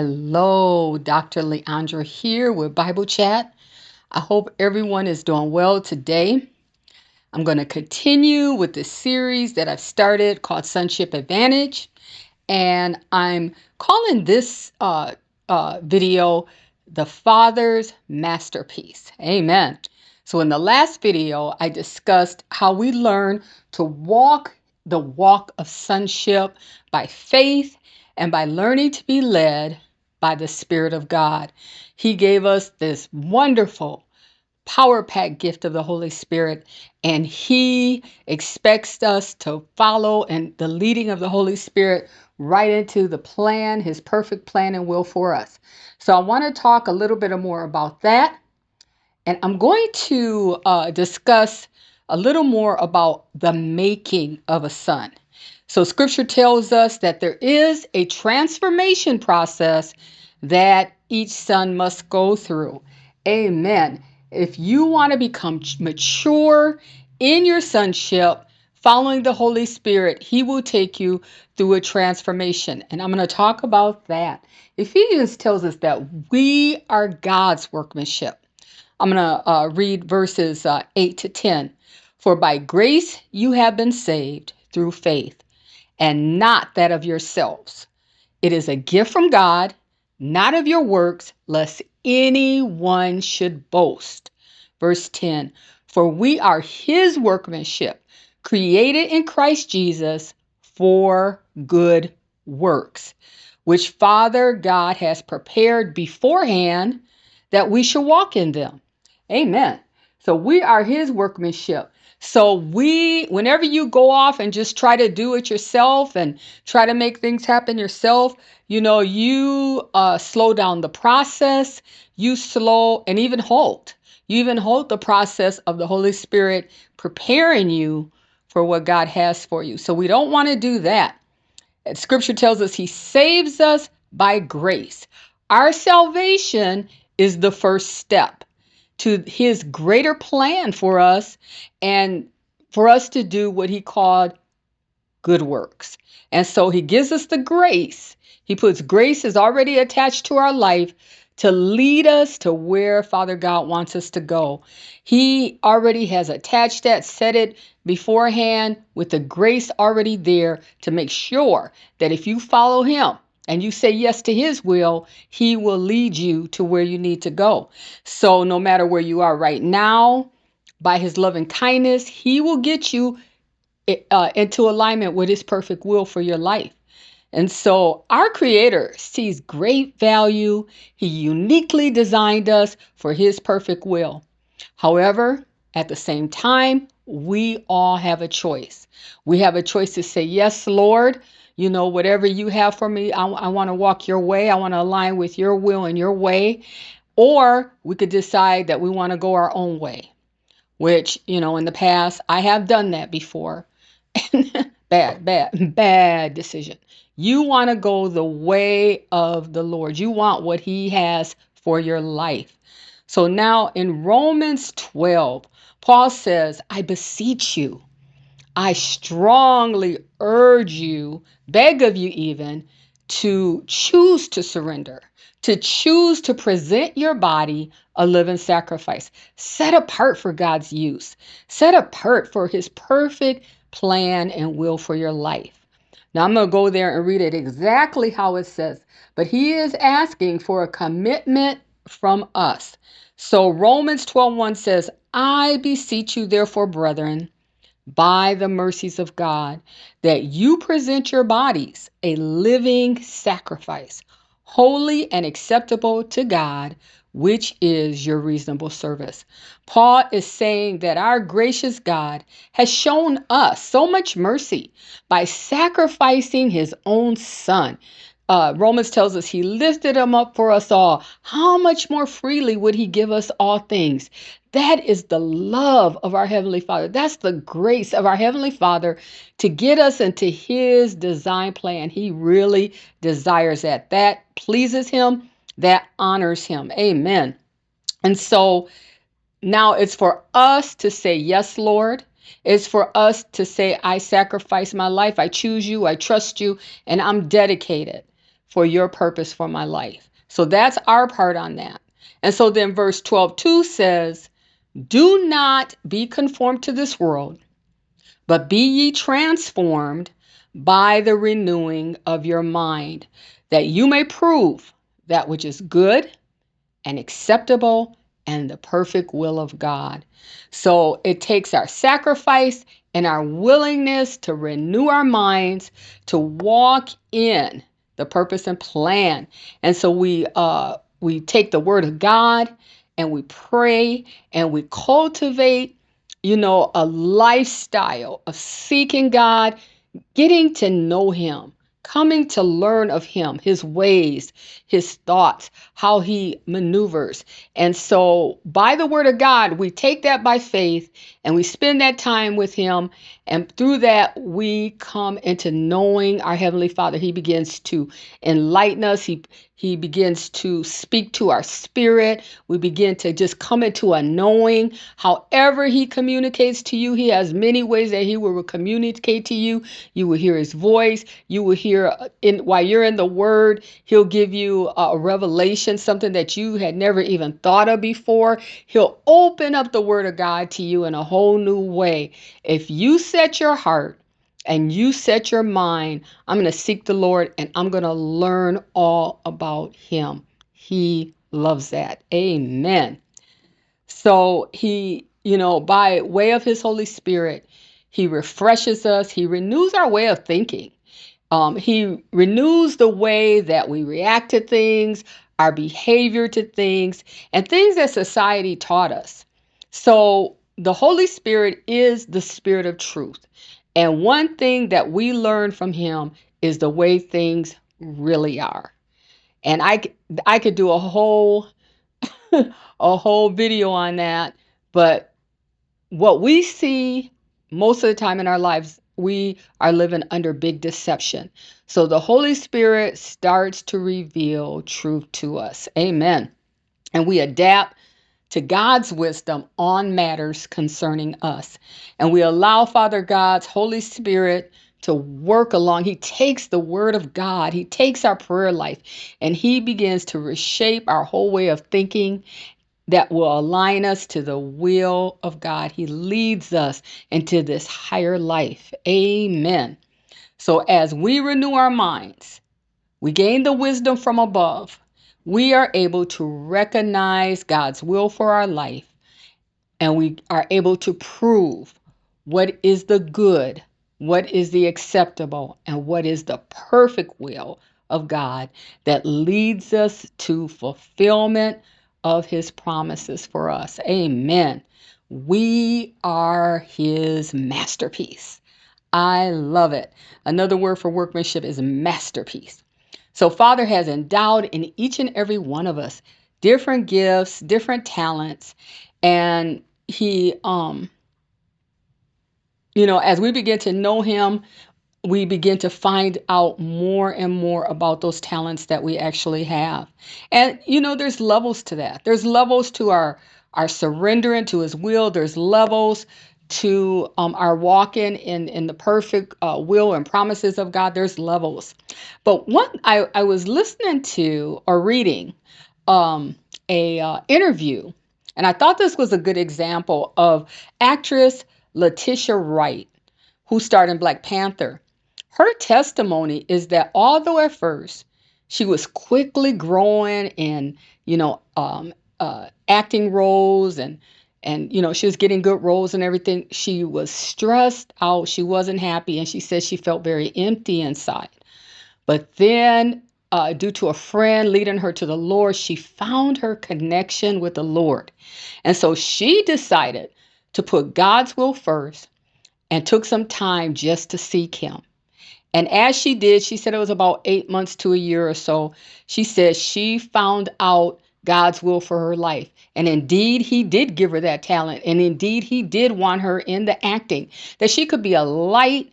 Hello, Dr. Leandra here with Bible Chat. I hope everyone is doing well today. I'm going to continue with the series that I've started called Sonship Advantage, and I'm calling this video The Father's Masterpiece. Amen. So in the last video, I discussed how we learn to walk the walk of sonship by faith and by learning to be led by the Spirit of God. He gave us this wonderful power pack gift of the Holy Spirit, and He expects us to follow and the leading of the Holy Spirit right into the plan, His perfect plan and will for us. So I want to talk a little bit more about that, and I'm going to discuss a little more about the making of a son. So Scripture tells us that there is a transformation process that each son must go through. Amen. If you want to become mature in your sonship, following the Holy Spirit, He will take you through a transformation. And I'm going to talk about that. Ephesians tells us that we are God's workmanship. I'm going to read verses 8 to 10. For by grace you have been saved through faith, and not that of yourselves. It is a gift from God, not of your works, lest anyone should boast. Verse 10, for we are His workmanship, created in Christ Jesus for good works, which Father God has prepared beforehand that we should walk in them. Amen. So we are His workmanship. So whenever you go off and just try to do it yourself and try to make things happen yourself, you slow down the process, you slow and even halt. You even halt the process of the Holy Spirit preparing you for what God has for you. So we don't want to do that. Scripture tells us He saves us by grace. Our salvation is the first step to His greater plan for us and for us to do what He called good works. And so He gives us the grace. He puts grace is already attached to our life to lead us to where Father God wants us to go. He already has attached that, set it beforehand with the grace already there to make sure that if you follow Him and you say yes to His will, He will lead you to where you need to go. So no matter where you are right now, by His loving kindness, He will get you into alignment with His perfect will for your life. And so our Creator sees great value. He uniquely designed us for His perfect will. However, at the same time, we all have a choice. We have a choice to say, yes, Lord, whatever you have for me, I want to walk your way. I want to align with your will and your way. Or we could decide that we want to go our own way, which, in the past, I have done that before. Bad decision. You want to go the way of the Lord. You want what He has for your life. So now in Romans 12, Paul says, I beseech you, I strongly urge you, beg of you even, to choose to surrender, to choose to present your body a living sacrifice, set apart for God's use, set apart for His perfect plan and will for your life. Now I'm going to go there and read it exactly how it says, but He is asking for a commitment from us. So Romans 12:1 says, I beseech you therefore, brethren, by the mercies of God, that you present your bodies a living sacrifice, holy and acceptable to God, which is your reasonable service. Paul is saying that our gracious God has shown us so much mercy by sacrificing His own Son. Romans tells us He lifted Him up for us all. How much more freely would He give us all things? That is the love of our Heavenly Father. That's the grace of our Heavenly Father to get us into His design plan. He really desires that. That pleases Him. That honors Him. Amen. And so now it's for us to say, yes, Lord. It's for us to say, I sacrifice my life. I choose you. I trust you. And I'm dedicated for your purpose for my life. So that's our part on that. And so then verse 12:2 says, do not be conformed to this world, but be ye transformed by the renewing of your mind, that you may prove that which is good and acceptable and the perfect will of God. So it takes our sacrifice and our willingness to renew our minds to walk in the purpose and plan. And so we take the word of God and we pray and we cultivate, a lifestyle of seeking God, getting to know him, coming to learn of him, his ways, his thoughts, how he maneuvers. And so by the word of God, we take that by faith and we spend that time with him. And through that, we come into knowing our Heavenly Father. He begins to enlighten us. He begins to speak to our spirit. We begin to just come into a knowing. However he communicates to you, he has many ways that he will communicate to you. You will hear his voice. You will hear while you're in the word, he'll give you a revelation, something that you had never even thought of before. He'll open up the word of God to you in a whole new way. If you set your heart and you set your mind, I'm going to seek the Lord and I'm going to learn all about him. He loves that. Amen. So he, by way of his Holy Spirit, he refreshes us. He renews our way of thinking. He renews the way that we react to things, our behavior to things, and things that society taught us. So the Holy Spirit is the Spirit of truth. And one thing that we learn from him is the way things really are. And I could do a whole a whole video on that, but what we see most of the time in our lives, we are living under big deception. So the Holy Spirit starts to reveal truth to us. Amen. And we adapt to God's wisdom on matters concerning us. And we allow Father God's Holy Spirit to work along. He takes the word of God, he takes our prayer life, and he begins to reshape our whole way of thinking that will align us to the will of God. He leads us into this higher life. Amen. So as we renew our minds, we gain the wisdom from above. We are able to recognize God's will for our life, and we are able to prove what is the good, what is the acceptable, and what is the perfect will of God that leads us to fulfillment of his promises for us. Amen. We are his masterpiece. I love it. Another word for workmanship is masterpiece. So Father has endowed in each and every one of us different gifts, different talents, and he as we begin to know him, we begin to find out more and more about those talents that we actually have. And there's levels to that. There's levels to our surrendering to his will. There's levels to our walking in the perfect will and promises of God. There's levels. But I was listening to or reading a interview, and I thought this was a good example of actress Letitia Wright, who starred in Black Panther. Her testimony is that although at first she was quickly growing in, acting roles and she was getting good roles and everything, she was stressed out. She wasn't happy, and she said she felt very empty inside. But then, due to a friend leading her to the Lord, she found her connection with the Lord. And so she decided to put God's will first and took some time just to seek him. And as she did, she said it was about 8 months to a year or so. She said she found out God's will for her life. And indeed, he did give her that talent. And indeed, he did want her in the acting, that she could be a light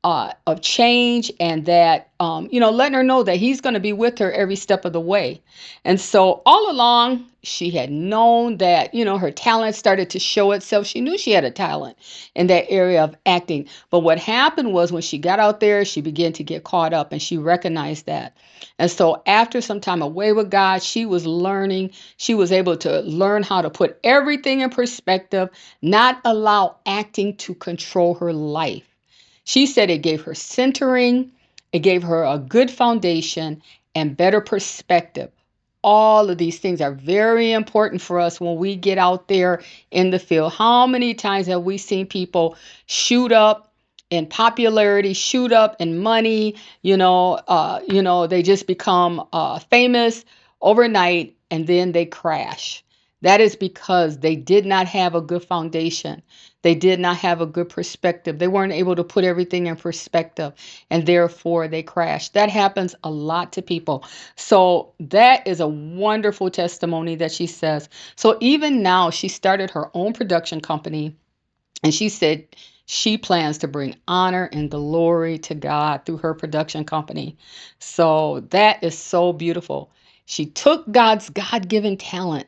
of change, and that, letting her know that he's going to be with her every step of the way. And so all along, she had known that, her talent started to show itself. She knew she had a talent in that area of acting. But what happened was when she got out there, she began to get caught up, and she recognized that. And so after some time away with God, she was learning. She was able to learn how to put everything in perspective, not allow acting to control her life. She said it gave her centering, it gave her a good foundation and better perspective. All of these things are very important for us when we get out there in the field. How many times have we seen people shoot up in popularity, shoot up in money? They just become famous overnight, and then they crash. That is because they did not have a good foundation. They did not have a good perspective. They weren't able to put everything in perspective, and therefore they crashed. That happens a lot to people. So that is a wonderful testimony that she says. So even now, she started her own production company, and she said she plans to bring honor and glory to God through her production company. So that is so beautiful. She took God's God-given talent,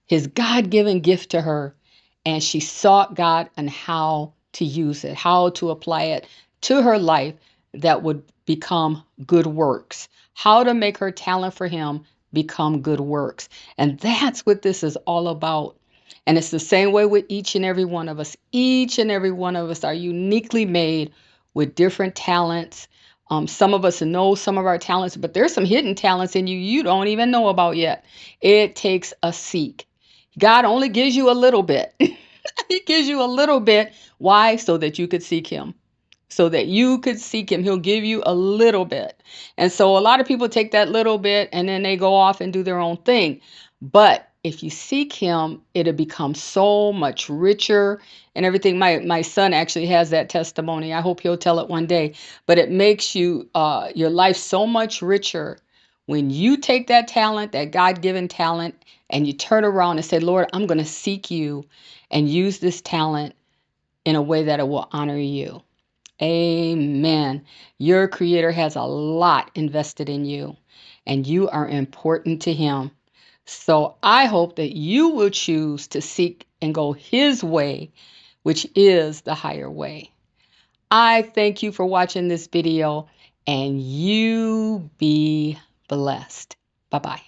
his God-given gift to her, and she sought God on how to use it, how to apply it to her life that would become good works, how to make her talent for him become good works. And that's what this is all about. And it's the same way with each and every one of us. Each and every one of us are uniquely made with different talents. Some of us know some of our talents, but there's some hidden talents in you you don't even know about yet. It takes a seek. God only gives you a little bit. He gives you a little bit. Why? So that you could seek him. So that you could seek him. He'll give you a little bit. And so a lot of people take that little bit and then they go off and do their own thing. But if you seek him, it'll become so much richer and everything. My son actually has that testimony. I hope he'll tell it one day. But it makes your life so much richer when you take that talent, that God-given talent, and you turn around and say, Lord, I'm going to seek you and use this talent in a way that it will honor you. Amen. Your Creator has a lot invested in you, and you are important to him. So I hope that you will choose to seek and go his way, which is the higher way. I thank you for watching this video, and you be blessed. Bye-bye.